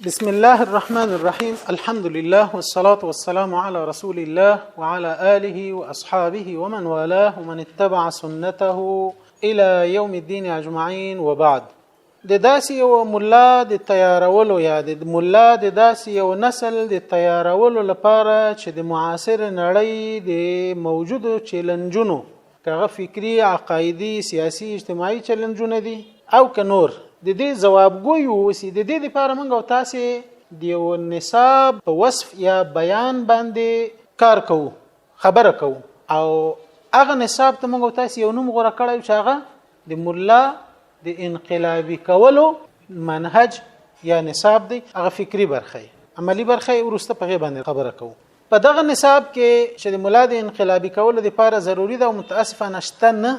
بسم الله الرحمن الرحيم. الحمد لله والصلاة والسلام على رسول الله وعلى آله وأصحابه ومن والاه ومن اتبع سنته إلى يوم الدين أجمعين وبعد. د داسې یو ملا د تیارولو یا د ملا د داسې یو نسل د تیارولو لپاره چې د معاصر نړۍ د موجودو چیلنجونو کغه فکری عقایدي سیاسي اجتماعي چیلنجونه دي او که نور د دې ځوابګوي وسی د دې لپاره موږ تاسو د یو نصاب په وصف یا بیان باندې کار کوو خبره کوو او هغه نصاب ته موږ تاسو یو نوم غوړه کړی چې هغه د مولا د انقلابي کولو منهج یا نصاب دی. هغه فکری برخه عملی برخه ورسته په غیبه خبره کوو. په دغه نصاب کې چې د مولا د انقلابي کولو لپاره ضروری ده او متاسفانه شته نه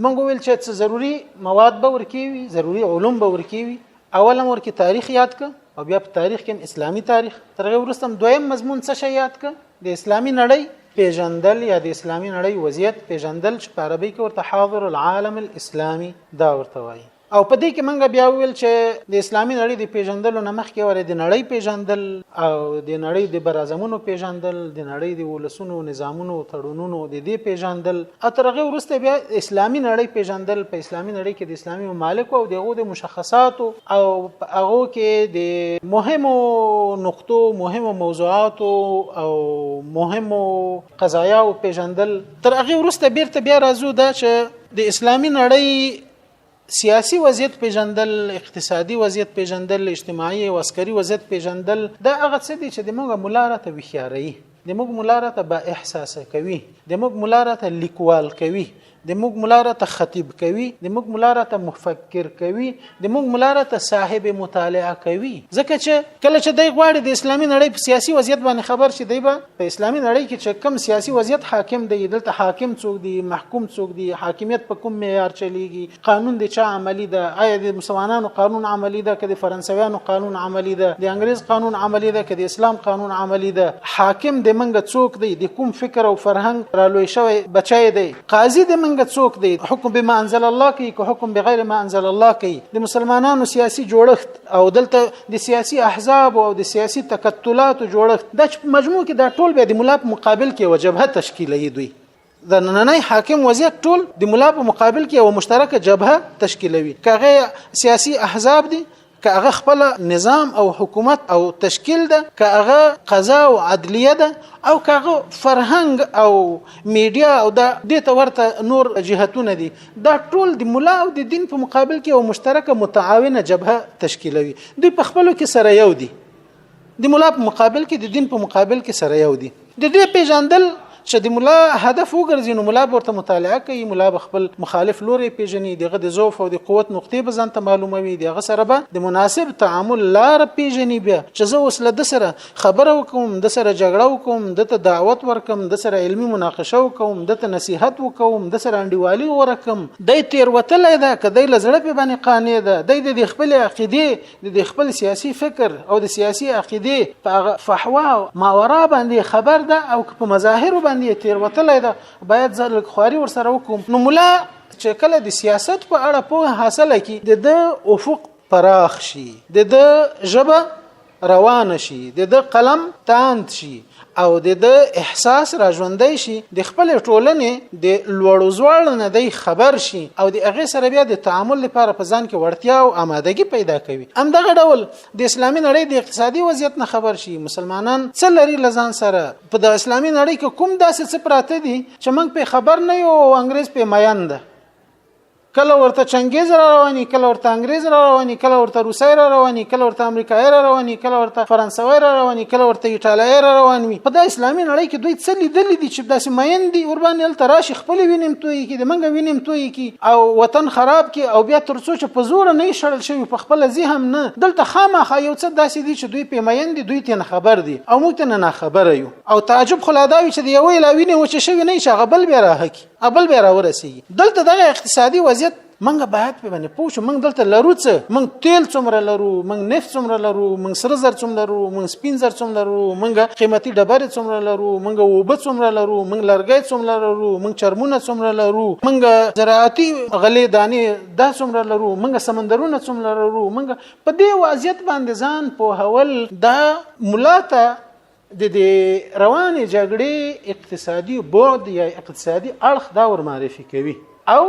مونږ ویل چې ضروری مواد به ورکیوي ضروری علوم به ورکیوي. اوله ورکی تاریخ یاد ک او بیا په تاریخ کې اسلامی تاریخ ترغه ورستم دویم مضمون څه شی یاد ک د اسلامی نړۍ پیژندل یا د اسلامی نړۍ وضعیت پیژندل چې په عربی کې ورته حاضر العالم الاسلامي دا ورته وایي. او په دې کې مونږ بیا ویل چې د اسلامي نړۍ د پیژندلو نه مخکې ورې د نړۍ پیژندل او د نړۍ د برازمونو پیژندل د نړۍ د ولسونو نظامونو تړونونو د دې پیژندل اترغه ورسته بیا اسلامي نړۍ پیژندل. په اسلامي نړۍ کې د اسلامي ممالک او دغه د مشخصات او هغه کې د مهمو نقطو مهمو موضوعات او مهمو قضایا او پیژندل. ترغه ورسته بیرته بیا راځو دا چې د اسلامي نړۍ سیاسی وضعیت پیژندل، اقتصادي وضعیت پیژندل، اجتماعي او عسکري وضعیت پیژندل دا هغه څه دي چې د موږ ملارته وخیاري د موږ ملارته با احساس کوي د موږ ملارته لیکوال کوي د موږ ملارته خطیب کوي د موږ ملارته مفکر کوي د موږ ملارته صاحب مطالعه کوي. ځکه چې کله چې دی غواړي د اسلامي نړۍ په سیاسي وضعیت باندې خبر شي دی به په اسلامي نړۍ کې چې کم سیاسي وضعیت حاکم دی دلته حاکم څوک دی محکوم څوک دی حاکمیت په کوم معیار چلیږي قانون د چا عملی ده آیا د مسلمانانو قانون عملی ده که د فرانسویانو قانون عملی ده د انګریز قانون عملی ده که د اسلام قانون عملی ده حاکم د منګه څوک دی د کوم فکر او فرهنګ را لوی شوی بچای دی قاضي د څوک دی حکم بما انزل الله کوي که حکم بغیر ما انزل الله کوي. د مسلمانانو سیاسي جوړښت او دلته د سیاسي احزاب او د سیاسي تکتلات جوړښت د مجموع کې دا ټول به د مولا په مقابل کې وجبهه تشکیلوي. دوی د نننۍ حاکم وضعیت ټول د مولا په مقابل کې یو مشترکه جبهه تشکیلوي. کغه سیاسي احزاب دي کغه خپل نظام او حکومت او تشکیل ده کغه قضا او عدلیه ده او کغه فرهنګ او میډیا او د دې تورته نور جهتونه دي. دا ټول د مولا او د دین په مقابل کې یو مشترکه متعاونه جبهه تشکیلوي. دوی په خپلو کې سره یو دي د مولا په مقابل کې د دین په مقابل کې سره یو دي. د دې پیژندل چې د مولا هدف وګرځي نو مولا ورته مطالعه کوي مولا خپل مخالف لوري پیژني دغه د ضعف او د قوت نقطې به ځان ته معلوموي دغه سره به د مناسب تعامل لار پیژني بیا چې زه وسله د سره خبرو کوم د سره جګړه وکوم دته دعوت ورکم د سره علمي مناقشه وکوم دته نصيحت وکوم د سره انډیوالي ورکم د تیر وتلې ده کدی لزړه په باندې قانې ده د خپل عقیده د خپل سیاسي فکر او د سیاسي عقیده په فحوا ماورا باندې خبر ده او په مظاهر باندې تیر وتلې ده باید ځل خواري ور سره وکوم. نو مولا چې کله د سیاست په اړه په حاصله کې د افق پراخ شي د ژبه روان شي د قلم تاند شي او د احساس راژوندۍ شي د خپل ټولنې د لوړو زوړ نه دی خبر شي او د هغه سره بیا د تعامل لپاره په ځان کې ورتیا او آمادګي پیدا کوي. همدغه ډول د اسلامي نړۍ د اقتصادي وضعیت نه خبر شي مسلمانان څه لري لزان سره په د اسلامي نړۍ کې کوم داسې څه پراته دي چې موږ په خبر نه یو انګريز په میان ده کله ورته چنګیز را رواني کله ورته انګريز را رواني کله ورته روسي را رواني کله ورته امریکایي را رواني کله ورته فرانسوي را رواني کله ورته ایټالوي را رواني. په د اسلامي نړۍ کې دوی څه لیدل دي چې داسې مایندې اوربان ال تراشي خپل وینم توي کې د منګ وینم توي کې او وطن خراب کې او بیا ترڅو چې په زور نه شړل شوی په خپل ذهن نه دلته خامخا یو څه داسې دي چې دوی په مایندې دوی ته خبر دي او موږ ته نه خبر یو او تعجب خلاداوي چې دی یو لاوینه و چې شوی نه شغبل بیا راهکی ابل بیا راورسي. دلته دغه اقتصادي وضعیت موږ باید په باندې پوه شو. موږ دلته لرو څه؟ موږ تیل څومره لرو، موږ نفت څومره لرو، موږ سره زر څومره لرو، موږ سپین زر څومره لرو، موږ قیمتي ډبرې څومره لرو، موږ اوبه څومره لرو، موږ لرګي څومره لرو، موږ چرمونه څومره لرو، موږ زراعتي غلې دانې دا څومره لرو، موږ سمندرونه څومره لرو. موږ په دې وضعیت باندې ځان پوهول دا ملاته د روانې جګړې اقتصادي بعد یا اقتصادي اړخ دا ور معرفي کوي او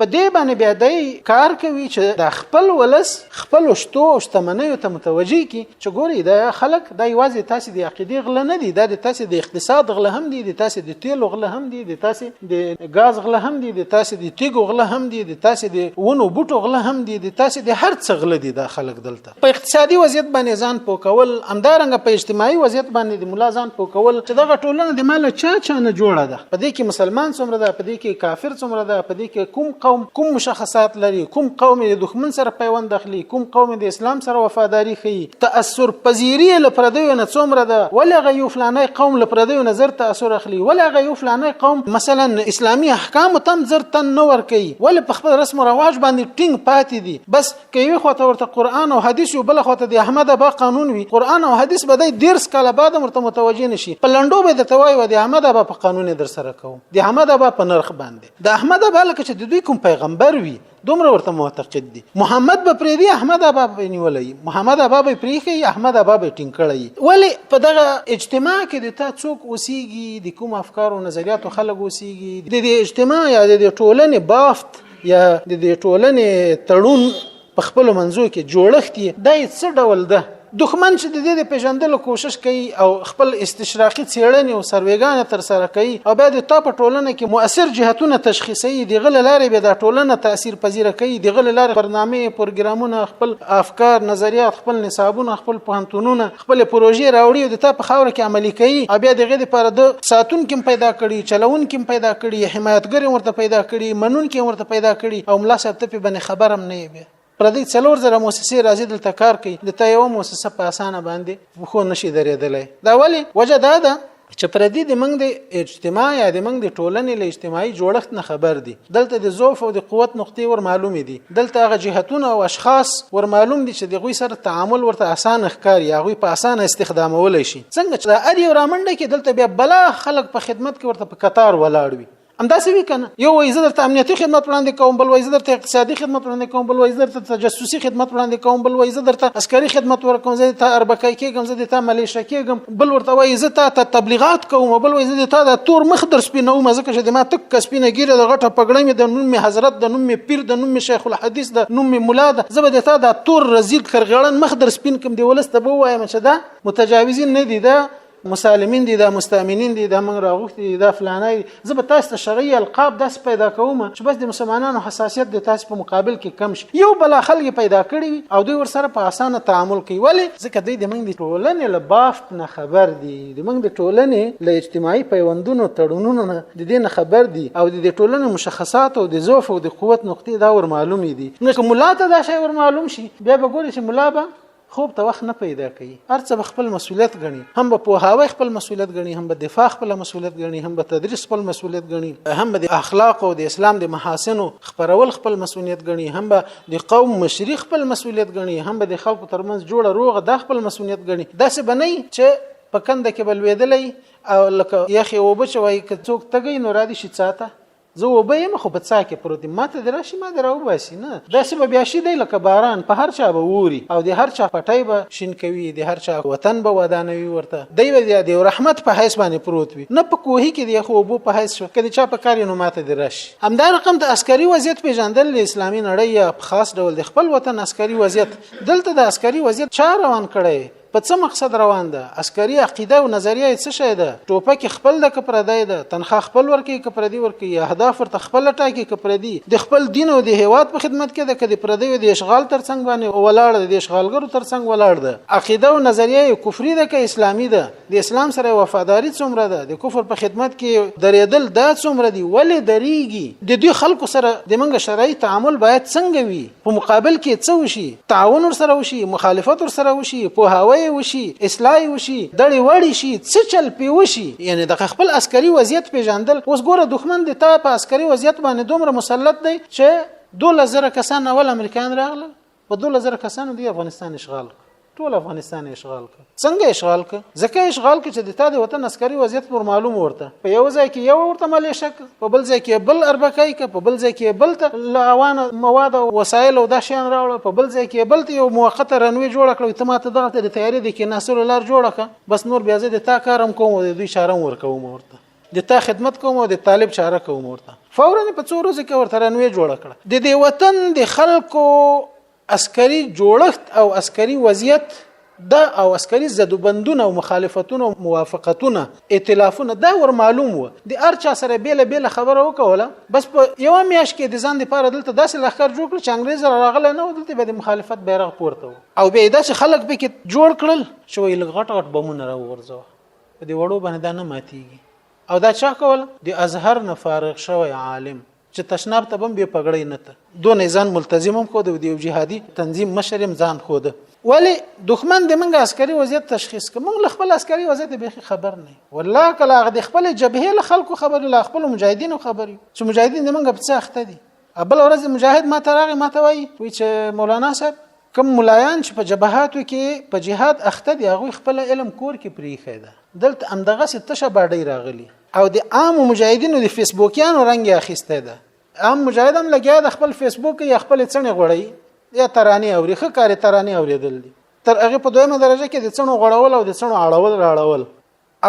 په دې باندې بیا دای کار کوي چې د خپل ولس خپل شتو او شتمنیو ته متوجي کی چې ګوري د خلک د یوازې تاسو د عقیده غله نه دي، د تاسو د اقتصاد غله هم دي، د تاسو د تیل غله هم دي، د تاسو د غاز غله هم دي، د تاسو د تیګو غله هم دي، د تاسو د ونو بوټو غله هم دي، د تاسو د هر څه غله دي. د خلک دلته په اقتصادي وضعیت باندې ځان پوکول، همدارنګه په اجتماعي وضعیت باندې د مولا ځان پوکول چې دغه ټولنه د مال چا نه جوړه ده. په دې کې مسلمان څومره ده، په دې کې کافر څومره ده، په دې کې کوم کوم مشخصات لري، کوم قوم د دښمن سره پیوند اخلي، کوم قوم د اسلام سره وفاداری کوي، تاثر پذیری لپاره نه څومره ده، ولغه یو فلانه قوم لپاره نظر تاثر اخلي، ولغه یو فلانه قوم مثلا اسلامی احکام تم زر تن نور کوي، ول په خپل رسم او رواج باندې ټینګ پاتې دي. بس کوي خو ورته قران او حدیث یو بل خو ته د احمد ابا قانون وي، قران او حدیث به د درس کاله بعد مرته متوجه نشي، په لندو به د توای و د احمد ابا په قانون در سره کوم، د احمد ابا په نرخ باندې، د احمد ابا لکه چې د دوی کوم پیغمبر وي دومره ورته معتقد دي. محمد به پریدي احمد ابا به نیولې، محمد ابا به پریخي احمد ابا به ټینګړی. ولی په دغه اجتماع کې د تا څوک اوسېږي، د کوم افکار او نظریات خلک اوسېږي، د اجتماع یا د ټولنې بافت یا د ټولنې تړون په خپل منځو کې جوړښت دی څه ډول ده. دښمن چې د دې پیژندلو کوشش کوي او خپل استشراقي څېړنې او سروېګانې تر سره کوي او بیا د تا په ټولنه کې مؤثر جهتونه تشخیصي، د غل لارې به د ټولنه تاثیر پذیره کوي، د غل لارې برنامه پروګرامونه، خپل افکار نظریات، خپل نصابونه، خپل پوهنتونونه، خپل پروژې راوړي او د تا په خاور کې عملي کوي او بیا دغه لپاره د ساتون کې پیدا کړي، چلون کې پیدا کړي، حمایتګر ورته پیدا کړي، منون کې ورته پیدا کړي او ملا صاحب ته په باندې خبرم نه وي. پردې څلور زره مؤسسې راځي دلته کار کوي، د تا یو مؤسسه په اسانه باندې خو نشي درېدلی. دا ولی وجه دا ده چې پردې د موږ د اجتماع یا د موږ د ټولنې له اجتماعي جوړښت نه خبر دي، دلته د ضعف او د قوت نقطې ور معلومې دي، دلته هغه جهتونه او اشخاص ور معلوم دي چې دغوی سره تعامل ورته اسانه ښکاري، هغوی په اسانه استخدامولی شي. څنګه چې د اړ یو رامنډه کې دلته بیا بلا خلک په خدمت کې ورته په قطار ولاړ وي. همداسې وی کنه، یو وایي زه درته امنیتي خدمت وړاندې کوم، بل وایي زه درته اقتصادي خدمت وړاندې کوم، بل وایي زه درته تجسسي خدمت وړاندې کوم، بل وایي زه درته عسکري خدمت ورکوم، زه ته اربکای کېږم، زه ته ملیشه کېږم، بل ورته وایي زه ته تبلیغات کوم، بل وایي زه ته د تور مخ در سپینوم، ځکه چې د ما تک سپینه ګیره د غټه پګړۍ مې د نوم مې حضرت، د نوم مې پیر، د نوم مې شیخ الحدیث، د نوم مې مولا ده، زه به د تا د تور رزیل کرغړن مخ در سپین کوم، دی ولس ته به وایم چې دا متجاوزین نه دي، دا مسالمین دي، دا مستامنین دي، دا موږ راغوښتي دي، دا فلانای. زه به تاسو ته شرعي القاب داس پیدا کوم چې بس د مسلمانانو حساسیت د تاسو په مقابل کې کم شي. یو بل خلک پیدا کړی او دوی ور سره په اسانه تعامل کوي. ولی ځکه دوی د موږ د ټولنې له بافت نه خبر دي، د موږ د ټولنې له اجتماعي پیوندونو تړونونو نه د دې نه خبر دي او د ټولنې مشخصات او د ضعف او د قوت نقطې دا ور معلومې دي. نو که مولا ته دا شی ور معلوم شي، بیا به ګوري چې مولا به خوب ته وخت نه پیدا کوي، هر څه به خپل مسؤلیت غني، هم به پوهاوی خپل مسؤلیت غني، هم به دفاع خپل مسؤلیت غني، هم به تدریس خپل مسؤلیت غني، هم به د اخلاق او د اسلام د محاسنو خبرول خپل مسؤلیت غني، هم به د قوم مشري خپل مسؤلیت غني، هم به د خلکو ترمنځ جوړه روغه د خپل مسؤلیت غني. داسې بنئ چې په کنده کې بلوېدلی او لکه یخې اوبه چې وایي که څوک تږی نو را دي شي څا ته، زه اوبه یم خو په څا کې پروت یم، ما ته د راشي ما د راوباسي نه. داسې به بیا شي دی لکه باران په هر چا به اوري او د هر چا پټی به شین کوي، د هر چا وطن به ودانوي، ورته دی به د رحمت په حیث باندې پروت وي، نه په کوهي کې د یخو اوبو په حیث شو، که د چا په کار نو ما ته د راشي. همدا رقم د عسکري وضعیت پیژندل د اسلامي نړۍ یا په خاص ډول د خپل وطن عسکري وضعیت، دلته د عسکري وضعیت چا روان کړی، په څه مقصد روان ده، عسکري عقیده او نظریه څه شی ده، ټوپک خپل د کپردای ده، تنخواه خپل ورکی کپردی ورکی، اهداف ورته خپل ټاکي کپردی، د خپل دین او د هیواد په خدمت کې ده، کدي پردی او د اشغال ترڅنګ باندې ولاړ ده، د اشغالګرو ترڅنګ ولاړ ده، عقیده او نظریه کفري ده که اسلامي ده، د اسلام سره وفاداری څومره ده، د کفر په خدمت کې درېدل دا څومره دي، ولې دریږي، د دې خلکو سره د منګه شرعي تعامل باید څنګه وي، په مقابل کې څه وشي، تعاون ور سره وشي، مخالفت ور سره وشي، پوهاوی وشي، اصلاح وشي، دړي وړي شي، څه چل پی وشي. یعنی د خپل عسکري وضعیت پیژندل. اوس ګوره دښمن د تا په عسکري وضعیت باندې دومره مسلط دی چې 12,000 کسان اول امریکایان راغله، په 12,000 کسانو دی افغانستان اشغال ټول افغانستان اشغال ک. څنګه اشغال ک؟ ځکه اشغال ک چې د تا د وطن عسکري وضعیت پر معلوم ورته په یو ځای کې یو ورته مالیشه ک، په بل ځای کې بل اربکای ک، په بل ځای کې بل ته لوانه مواد او وسایل او دا شیان راوړل، په بل ځای کې بل ته یو موقته رنوي جوړ کړو، ته ماته دغه د تیاری د کې ناصر لار جوړ ک، بس نور بیا زه د تا کارم کوم او د دوی اشاره ورکوم ورته، د تا خدمت کوم او د طالب چاره کوم ورته. فورا په څو ورځې کې ورته رنوي جوړ کړه. د دې وطن د خلکو عسکري جوړښت او عسکري وضعیت دا او عسکري زدوبندونه او مخالفتونه او موافقتونه ائتلافونه دا ور معلوم و. د ارچا سره بیل خبره وکوله، بس په یو میاش کې د ځان لپاره دلته داسې لخر جوړ کړ چې انګريز راغله نه دلته به د مخالفت بیرغ پورته او به داسې خلک به کې جوړ کړل شوې لغټ بمونه راوغورځو. په دې وړو باندې دا نه ماتيږي. او دا چا کول؟ د ازهر نه فارغ شوی عالم چې تشناب ته بم به پګړې نه ته دون ځان ملتزمم خو د جهادي تنظیم مشرم ځان خو ده. ولی دښمن د منګه عسکري وضعیت تشخیص کوم، موږ خپل عسکري وضعیت به خبر نه والله کله د خپل جبهه له خلکو خبر له خپل مجاهدینو خبري چې مجاهدین د منګه په څه اخته دي. بل ورځ مجاهد ما تراغي ما ته وای چې مولانا صاحب کوم ملایان چې په جبهاتو کې په جهاد اخته دي هغه خپل علم کور کې پریخه ده، دلته امدغه ستشه باډي راغلي او د عام مجاهدینو د فیسبوکیانو رنګ اخیسته ده. عام مجاهد هم لګیا د خپل فیسبوک یا خپل څنګه غوړی یا ترانه اوري خه کاری ترانه اوریدل دي، تر هغه په دویمه درجه کې د څنو غړول او د څنو اړول راړول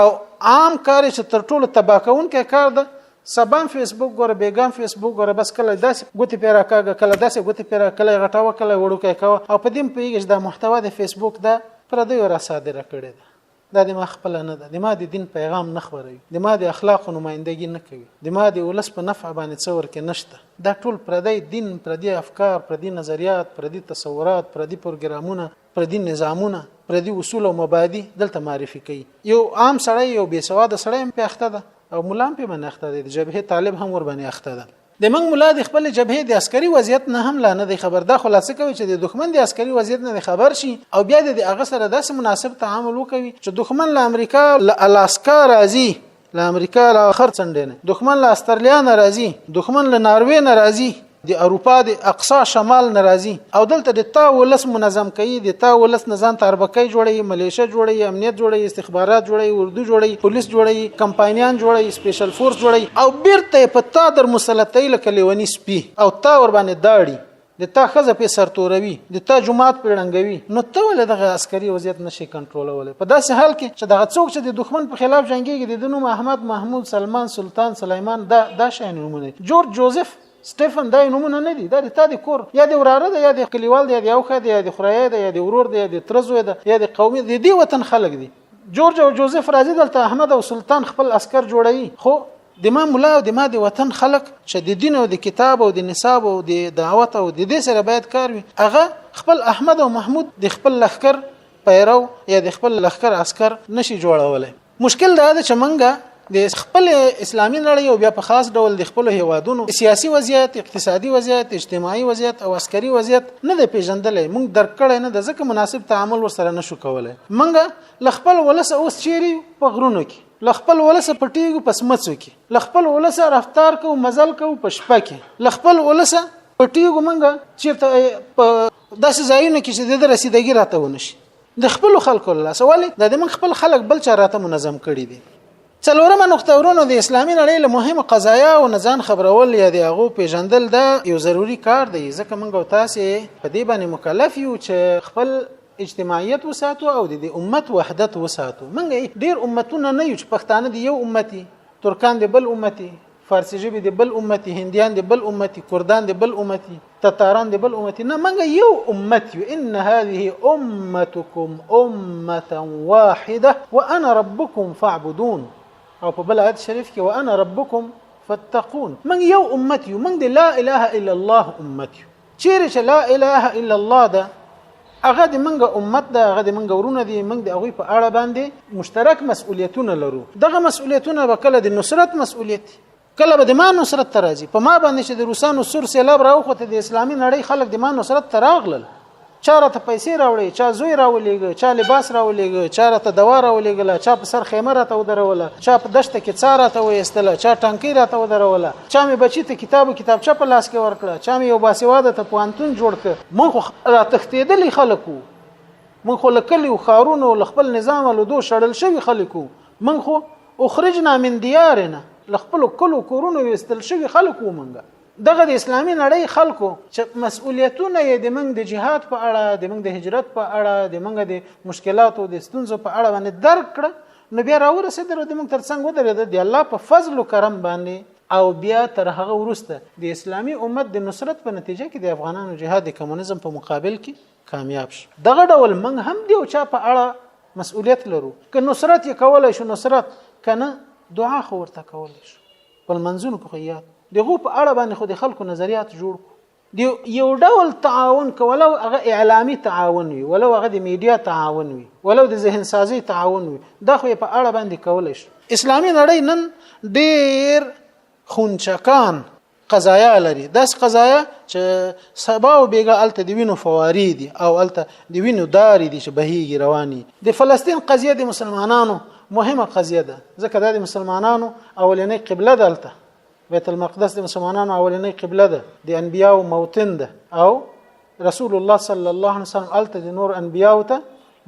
او عام کار چې تر ټولو تباکون کې کار ده. سبان فیسبوک ګوره، بیګام فیسبوک ګوره، بس کله داسې ګوتی پیرا کاګه، کله داسې ګوتی پیرا، کله غټاوه، کله وړو کې کاوه او په دې پیګش د محتوا د فیسبوک ده پر دوی را صادره کړي ده. دا د ما خپل نه ده، د ما د دین پیغام نه خبروي، د ما د اخلاق نمائندګي نه کوي، د ما د ولس په نفع باندې څور کې نشته. دا ټول پردی دین، پردی افکار، پردی نظریات، پردی تصورات، پردی پروګرامونه، پردی نظامونه، پردی اصول او مبادی دلته معرفي کوي. یو عام سړی یو بې سواده سړی په اخته ده او ملام په من اخته ده، د جبهه طالب هم ور باندې اخته ده. د منګ مولا د خپل جبهه د عسکري وضعیت نه هم لا نه دی خبر. دا خلاصه کوي چې د دښمن د عسکري وضعیت نه خبر شي او بیا د هغه سره داسې مناسب تعامل وکوي چې دښمن له امریکا له الاسکا راځي، له امریکا له اخر څنډنه، دښمن له استرالیا نه راځي، دښمن له ناروې نه راځي، د اروپا د اقصا شمال ناراضي او دلته د تا ولس منظم کوي، د تا ولس نظام تربکای جوړي، ملیشه جوړي، امنیت جوړي، استخبارات جوړي، اردو جوړي، پولیس جوړي، کمپاینیان جوړي، سپیشل فورس جوړي او بیرته په تا در مسلطي لکه لیونی سپی او تا ور باندې داړي، د تا خزه په سرتوروي، د تا جماعت پیړنګوي، نو ته ول دغه عسکري وضعیت نشي کنټرولول. په داسې حال کې چې دغه څوک چې د دښمن په خلاف جنگيږي د نوم احمد، محمود، سلمان، سلطان، سليمان، دا شین نومونه، جورج جوزف، سټيفن، دا نومونه نه دي، دا د تا د کور یا د وراره ده یا د کلیوال ده یا د اوخه ده یا د خورایه ده یا د ورور ده یا د ترزو ده یا د قومي د دې وطن خلک دي. جورج او جوزف راځي دلته احمد او سلطان خپل عسكر جوړوي، خو د ما مولا او د ما د وطن خلک چې د دین او د کتاب او د نصاب او د دعوت او د دې سره باید کار وي، هغه خپل احمد او محمود د خپل لخر پیرو یا د خپل لخر عسكر نشي جوړولای. مشکل دا ده چې منګه د خپل اسلامي نړۍ او بیا په خاص ډول د خپل هیوادونو سیاسي وضعیت، اقتصادي وضعیت، اجتماعي وضعیت او عسکري وضعیت نه د پیژندلې، موږ درک کړی نه د ځکه مناسب تعامل ورسره نشو کولای. منګه لخپل ولسه اوس چیرې په غرونو کې، لخپل ولسه پټیګو پسمڅو کې، لخپل ولسه رفتار کو مزل کو پشپا کې، لخپل ولسه پټیګو منګه چیرته په داسې ځایونه کې چې د رسیدګي راته ونشي د خپل خلکو له سوال د من خپل خلک بل چا راته منظم کړي دي. څلورمه نقطه ورونو د اسلامي نړۍ له مهمه قضایا او نزان خبرول یا د هغه پیژندل دا یو ضروری کار دی، ځکه موږ تاسو په دې باندې مکلف یو چې خپل اجتماعیت وساتو او د امت وحدت وساتو. موږ ډیر امتونه نه یو چې پښتانه دی یو امتي، ترکان دی بل امتي، فارسی ژبه دی بل امتي، هندیان دی بل امتي، کردان دی بل امتي، تتاران دی بل امتي، نه موږ یو امت یو. ان هذه امتكم امه واحده وانا ربكم فاعبدون او په بل آیت شریف کې وانا ربکم فاتقون. من یو امت یو، من د لا اله الا الله امت یو. چیرې چې لا اله الا الله ده هغه د منګه امت ده، هغه د منګه ورونه دي، منګ د هغه په اړه باندې مشترک مسؤلیتونه لرو. دغه مسؤلیتونه به کله د نصرت مسؤلیت، کله به د ما نصرت ترازی په ما باندې چې د روسانو سور سیلاب راوخته د اسلامي نړۍ خلک د ما نصرت تراغلل چا راته پیسې راوړي، چا زوی راولېږه، چا لباس راولېږه، چا راته دوا راولېږله، چا په سر خیمه راته ودروله، چا په دشته کې څا راته وایستله، چا ټانکۍ راته ودروله، چا مې بچي ته کتابچه په لاس کې ورکړه، چا مې یو باسواده ته پوهنتون جوړ کړ. موږ خو راتښتېدلي خلک وو، موږ خو له کلیو ښارونو له خپل نظام له دو شړل شوي خلک وو. موږ خو اخرجنا من دیارنا، له خپلو کلو کورونو ویستل شوي خلک وو. موږ دغه د اسلامي نړۍ خلکو چې مسؤلیتونه یې د موږ د جهاد په اړه، د موږ د هجرت په اړه، د موږ د مشکلاتو د ستونزو په اړه باندې درک کړه، نو بیا راورسېدل او د موږ ترڅنګ ودرېدل د الله په فضل و کرم باندې. او بیا تر هغه وروسته د اسلامي امت د نصرت په نتیجه کې د افغانانو جهاد د کمونیزم په مقابل کې کامیاب شو. دغه ډول موږ هم دی او چا په اړه مسؤلیت لرو. که نصرت یې کولای شو نصرت، کنه دعا خو ورته کولای شو. په منځونو کې خو یاد دغه په اړه باندې خو د خلکو نظریات جوړ دی. یو ډول تعاون کولو هغه اعلامي تعاون وي، ولو هغه د میډیا تعاون وي، ولو د ذهن سازي تعاون وي، دا خو په اړه باندې کولای شو. اسلامي نړۍ نن ډېر خونچکان قضایا لري، داس قضایا چې سبا او بیګه الته د وینو فواری دي او الته د وینو داري دي چې بهيږي رواني. د فلسطین قضیه د مسلمانانو مهمه قضیه ده، ځکه دا د مسلمانانو اولنۍ قبله ده. الته بیت المقدس د مسلمانانو اولنۍ قبله ده، د انبیاو موطن ده، او رسول الله صلی الله علیه وسلم الته د نور انبیاو ته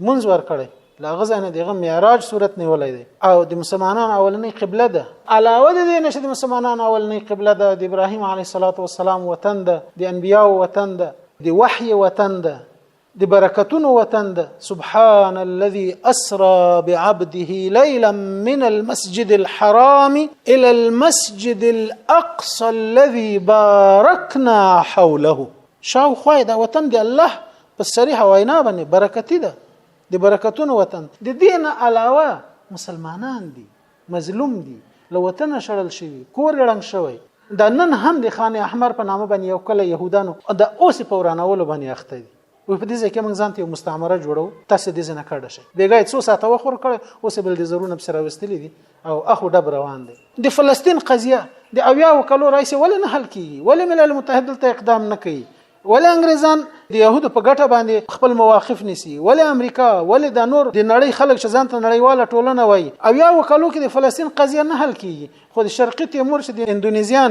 منځ ورکړي، لا غزنه دغه معراج صورت نیولای دی او د مسلمانانو اولنۍ قبله ده. علاوه د دې نشه د مسلمانانو اولنۍ قبله ده د ابراهیم علیه السلام وطن ده، د انبیاو وطن ده، د وحی وطن ده، د برکتونو وطن ده. سبحان الذي اسرى بعبده ليلا من المسجد الحرام الى المسجد الاقصى الذي باركنا حوله. شاو خوای دا وطن دی الله په صریح وینا باندې برکتی ده، د برکتونو وطن. د دین علاوه مسلمانان دي مظلوم دي، له وطن شړل شوی، کور رنګ شوی. دا نن هم د خان احمر په نامه باندې یو کله يهودانو د اوس په ورانولو باندې اخته دي. و په دې ځکه موږ ځانته یو مستعمره جوړو، تاسو دې نه کړی شي. بیګای 2 ساعته وخت ورکړ، اوس بل د زرونه بسره وستلې دي او اخو ډب روان دي. د فلسطین قضیه د اویا وکالو رئیس ولې نه حل کیږي؟ ولې ملل متحد ته اقدام نه کوي؟ ولې انګريزان د يهودو په ګټه باندې خپل مواقف نیسي؟ ولې امریکا، ولې د نور د نړۍ خلک چې ځان ته نړیواله ټولنه وایي اویا وکالو کې د فلسطین قضیه نه حل کیږي؟ خو د شرقي تیمور چې د اندونیزیا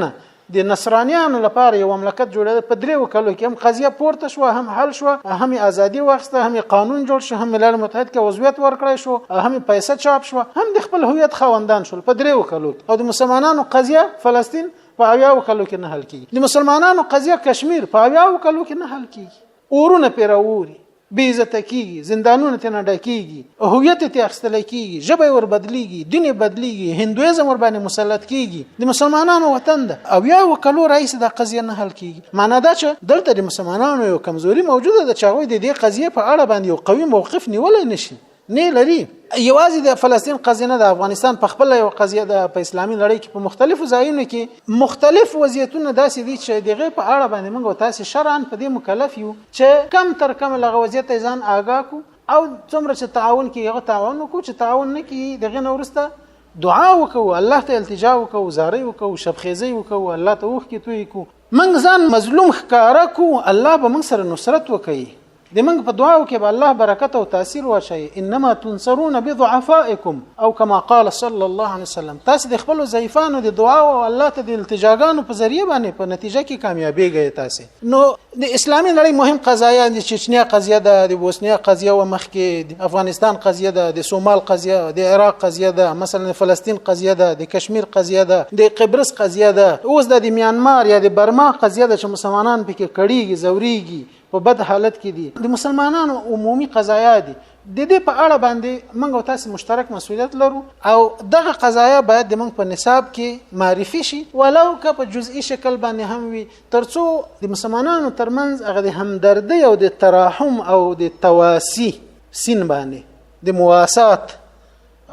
د نصرانیانو لپاره یو مملکت جوړېده، په 3 وکالو کې هم قضیه پورته شو، هم حل شو، هم ازادي واخسته، هم قانون جوړ شو، هم ملل متحد کې عضویت ورکړی شو، هم پیسې چاپ شو، هم د خپل هویت خاوندان شول په 3 وکالو. او د مسلمانانو قضیه فلسطین په اویا وکالو کې نه حل کیږي. د مسلمانانو قضیه کشمیر په اویا وکالو کې نه حل کیږي. اورونه پیراوري، بې عزت کیږي، زندانونه ته نه ډکیږي، هویت ته اخستل کیږي، ژبه ور بدلیږي، دین بدلیږي، هندویزم ور باندې مسلط کیږي. د مسلمانانو وطن ده او یا وکالو رئیس د قضیه نه حل کیږي. معنی دا چې دلته د مسلمانانو یو کمزوري موجوده ده چې هغه د دې قضیه په اړه باندې یو قوي موقف نیولای نشي، نه لري. یوازې د فلسطین قضیه نه، د افغانستان په خپل یو قضیه ده. په اسلامي نړۍ کې په مختلفو ځایونو کې مختلف وضعیتونه داسې دي چې دغه په اړه باندې موږ تاسو شرعاً په دې مکلف یو چې کم تر کم لغه وضعیت ځان آگاه کو او څومره چې تعاون کې یو تعاون کو، چې تعاون نه کې دغه نورسته دعا وکړو، الله ته التجا وکړو، زاري وکړو، شبخیزي وکړو، الله ته وخت کې توي کو، موږ ځان مظلوم ښکارا کو، الله به موږ سره نصرت وکړي. د موږ په دعاو کې به الله برکت او تاثیر واچي. انما تنصرون بضعفائكم او كما قال صلى الله عليه وسلم. تاسو د خپل ضعیفانو د دعا او الله ته د التجاګانو په ذریعہ باندې په نتیجه کې کامیابیږئ. تاسو نو د اسلامي نړۍ مهم قضایا د چچنیا قضیه ده، د بوسنیا قضیه او مخکې د افغانستان قضیه ده، د سومال قضیه، د عراق قضیه ده، مثلا فلسطین قضیه ده، د کشمیر قضیه ده، د قبرس قضیه ده، اوس د میانمار یا د برما قضیه ده چې مسلمانان پکې کړيږي، زوريږي، په بد حالت کې دي. د مسلمانانو عمومي قضایا دي. د دې په اړه باندې موږ او تاسو مشترک مسؤلیت لرو او دغه قضایا باید د موږ په نصاب کې معرفي شي، ولو که په جزئی شکل باندې هم وي، ترڅو د مسلمانانو ترمنځ هغه د همدردی او د تراحم او د تواسی سین باندې د مواسات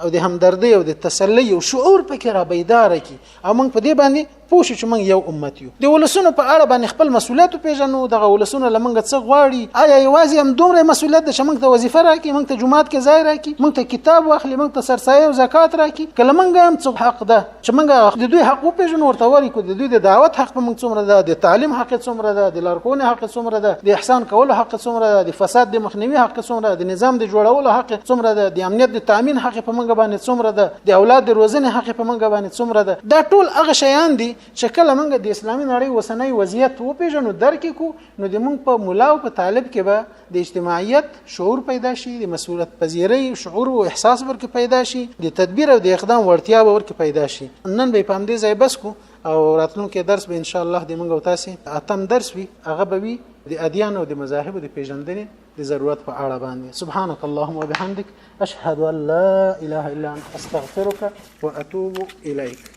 او د همدردی او د تسلی او شعور پکې را بیدار کی او موږ په دې باندې پوه شو چې موږ یو امت یو. د ولسونو په اړه باندې خپل مسؤلیت پیژنو. دغه ولسونه لمنګ څه غواړي؟ آیا یوازې هم دومره مسؤلیت ده چې موږ ته وظیفه راکړي، موږ ته جمعات کې ځای راکړي، موږ ته کتاب واخلي، موږ ته سرسایه او زکات راکړي؟ کله موږ هم څه حق ده چې موږ د دوی حق پیژنو، ورته وایو د دوی د دعوت حق په موږ څومره ده، د تعلیم حق څومره ده، د لارښوونې حق څومره ده، د احسان کولو حق څومره ده، د فساد د مخنیوي حق څومره ده، د نظام د جوړولو حق څومره ده، د امنیت د تامین حق په موږ باندې څومره ده، د اولاد د روزنې حق په موږ باندې څومره ده. دا ټول هغه شیان دي چې کله موږ د اسلامي نړۍ وسنۍ وضعیت وپیژنو، درک کو، نو د موږ په مولا او په طالب کې به د اجتماعیت شعور پیدا شي، د مسؤلیت پذیری شعور او احساس ورکه پیدا شي، د تدبیر او د اقدام وړتیا ورکه پیدا شي. نن به پام دې ځای بس کو او راتلونکي درس به ان شاء الله د موږ او تاسو اتم درس وي، هغه به وي د ادیان او د مذاهب د پیژندنې د ضرورت په اړه باندې. سبحانك اللهم وبحمدك اشهد ان لا اله الا انت استغفرك واتوب اليك.